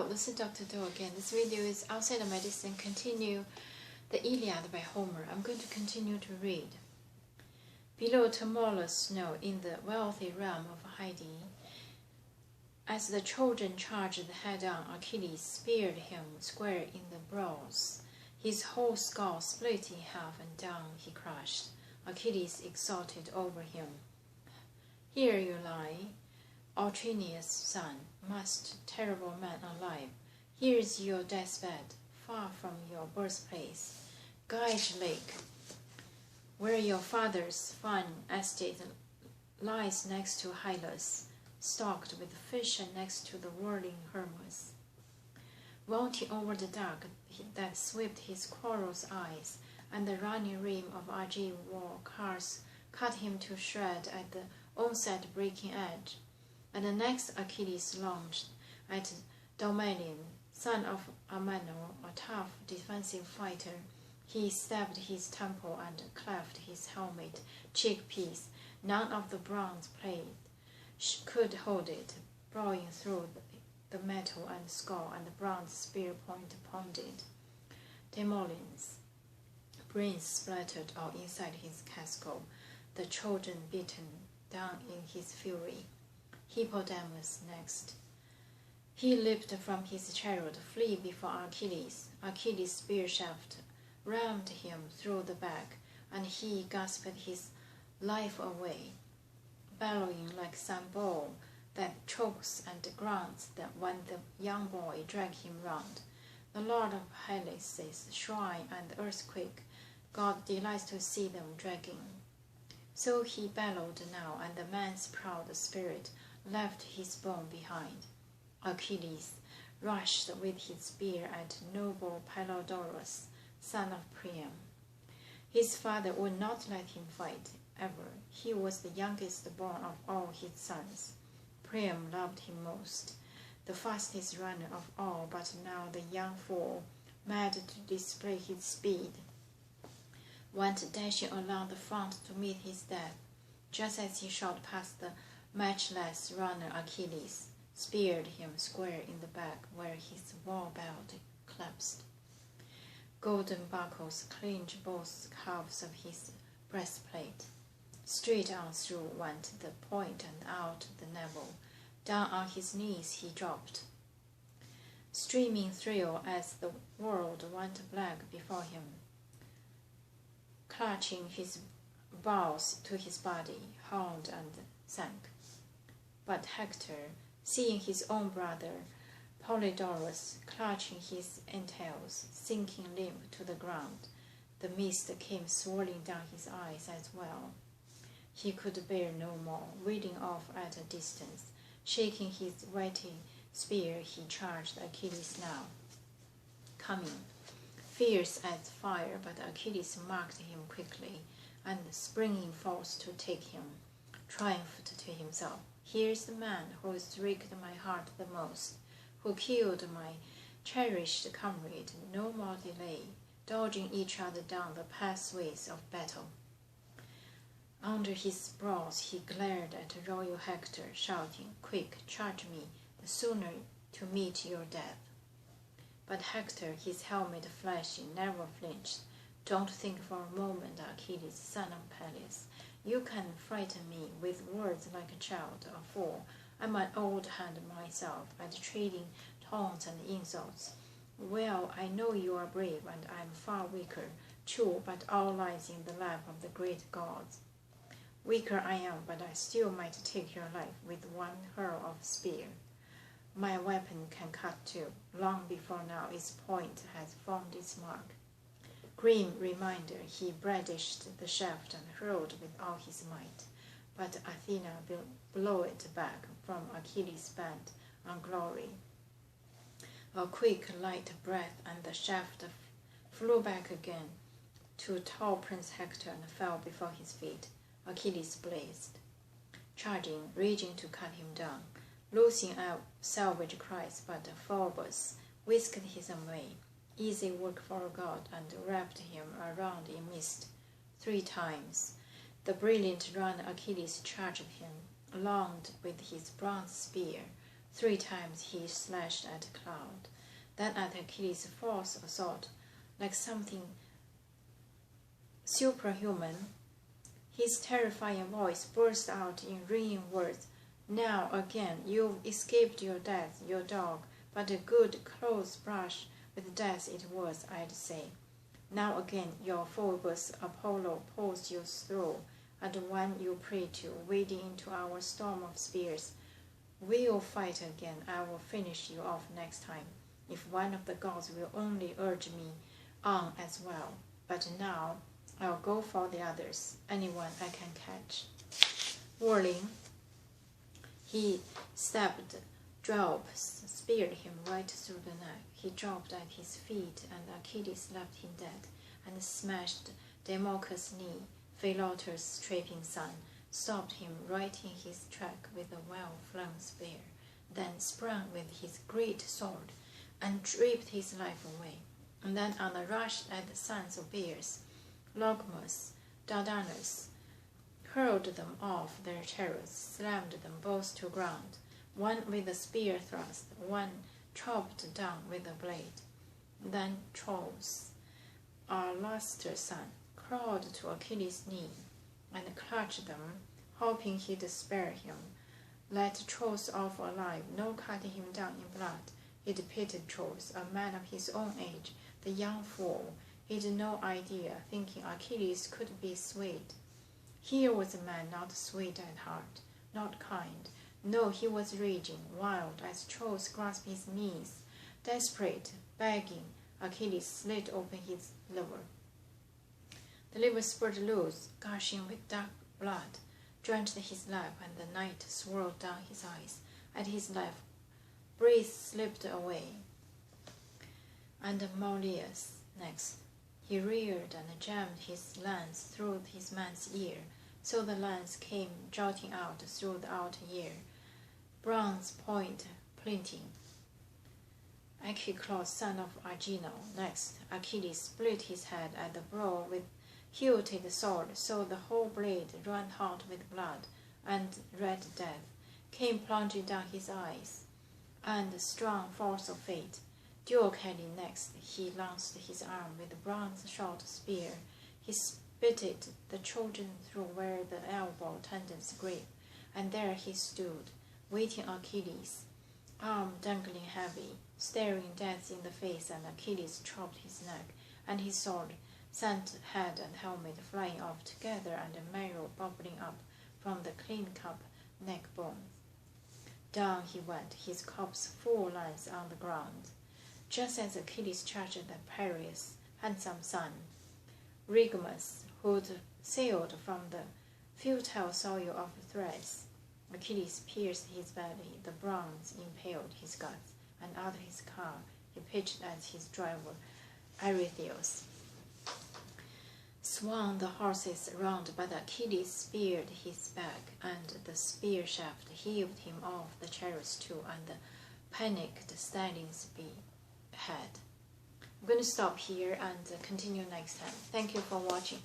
Hello, this is Dr. Do again. This video is Outside of Medicine. Continue the Iliad by Homer. I'm going to continue to read. Below tremulous snow in the wealthy realm of Hades, as the Trojan charged head-on, Achilles speared him square in the brows. His whole skull split in half and down he crashed. Achilles exulted over him. Here you lie, Altrenius' son, most terrible man alive. Here is your deathbed, far from your birthplace, Gage Lake, where your father's fine estate lies next to Hylas, stocked with fish and next to the whirling Hermes. Vaulting over the dark that swept his quarrel's eyes, and the running rim of Argive war cars cut him to shreds at the onset breaking edge. And the next Achilles launched at Domalion, son of Amanor, a tough defensive fighter. He stabbed his temple and cleft his helmet cheekpiece. None of the bronze plate could hold it, blowing through the metal and skull, and the bronze spear point pounded. Demolion's brains splattered all inside his castle, the Trojan beaten down in his fury. Hippodamus next. He leaped from his chariot, flee before Achilles. Achilles' spear shaft rammed him through the back, and he gasped his life away, bellowing like some bull that chokes and grunts that when the young boy dragged him round. The Lord of Hylas' shrine and the earthquake, God delights to see them dragging. So he bellowed now, and the man's proud spirit left his bone behind. Achilles rushed with his spear at noble Pylodorus, son of Priam. His father would not let him fight, ever. He was the youngest born of all his sons. Priam loved him most, the fastest runner of all, but now the young fool, mad to display his speed, went dashing along the front to meet his death. Just as he shot past the matchless runner, Achilles speared him square in the back where his war belt collapsed. Golden buckles clinched both calves of his breastplate. Straight on through went the point and out the navel. Down on his knees he dropped, streaming thrill as the world went black before him, clutching his bows to his body, horned and sank. But Hector, seeing his own brother Polydorus clutching his entrails, sinking limp to the ground, the mist came swirling down his eyes as well. He could bear no more, wheeling off at a distance. Shaking his weighty spear, he charged Achilles now, coming, fierce as fire, but Achilles marked him quickly, and springing forth to take him, triumphed to himself. Here's the man who has wrecked my heart the most, who killed my cherished comrade. No more delay, dodging each other down the pathways of battle. Under his brows he glared at royal Hector, shouting, "Quick, charge me, the sooner to meet your death." But Hector, his helmet flashing, never flinched. "Don't think for a moment, Achilles, son of Peleus. You can frighten me with words like a child, a fool. I'm an old hand myself at trading taunts and insults. Well, I know you are brave, and I'm far weaker. True, but all lies in the lap of the great gods. Weaker I am, but I still might take your life with one hurl of spear. My weapon can cut too. Long before now its point has formed its mark." Grim reminder, he brandished the shaft and hurled with all his might, but Athena blew it back from Achilles' bent on glory. A quick, light breath, and the shaft flew back again to tall Prince Hector and fell before his feet. Achilles blazed, charging, raging to cut him down, loosing out savage cries, but Phoebus whisked him away. Easy work for a god, and wrapped him around in mist 3 times. The brilliant runner Achilles charged him, armed with his bronze spear, 3 times he slashed at the cloud. Then at Achilles' fourth assault, like something superhuman, his terrifying voice burst out in ringing words. Now again, you've escaped your death, your dog, but a good close brush with death it was, I'd say. Now again, your Phoebus Apollo pulls you through, and the one you pray to, wading into our storm of spears. We'll fight again. I will finish you off next time, if one of the gods will only urge me on as well. But now, I'll go for the others, anyone I can catch. Whirling, he stabbed Dryopus, speared him right through the neck. He dropped at his feet, and Achilles left him dead, and smashed Democles' knee. Philoter's trapping son stopped him right in his track with a well-flung spear, then sprang with his great sword, and ripped his life away. And then on a rush at the sons of Bears, Logmus, Dardanus, hurled them off their chariots, slammed them both to ground, one with a spear thrust, one chopped down with a blade. Then Troas, our luster son, crawled to Achilles' knee and clutched them, hoping he'd spare him. Let Troas off alive, no cutting him down in blood. He'd pitied Troas, a man of his own age, the young fool. He'd no idea, thinking Achilles could be sweet. Here was a man not sweet at heart, not kind. No, he was raging, wild, as Troas grasped his knees. Desperate, begging, Achilles slit open his liver. The liver spurted loose, gushing with dark blood, drenched his lap, and the night swirled down his eyes. At his left, breath slipped away. And Mauleus next. He reared and jammed his lance through his man's ear, so the lance came jolting out through the outer ear, bronze point glinting. Echeclus, son of Agino, next. Achilles split his head at the blow with hilted sword, so the whole blade ran hot with blood, and red death came plunging down his eyes, and the strong force of fate. Duocally next, he lanced his arm with a bronze-shod spear. He spitted the Trojan through where the elbow tendons grip, and there he stood, waiting Achilles, arm dangling heavy, staring death in the face, and Achilles chopped his neck, and his sword sent head and helmet flying off together, and the marrow bubbling up from the clean-cut neck bones. Down he went, his corpse full length on the ground. Just as Achilles charged the Piraeus' handsome son, Regimus, who'd sailed from the futile soil of Thrace, Achilles pierced his belly, the bronze impaled his guts, and out of his car he pitched at his driver, Aretheus. Swung the horses around, but Achilles speared his back, and the spear shaft heaved him off the chariots too, and the panicked stallions behead. I'm going to stop here and continue next time. Thank you for watching.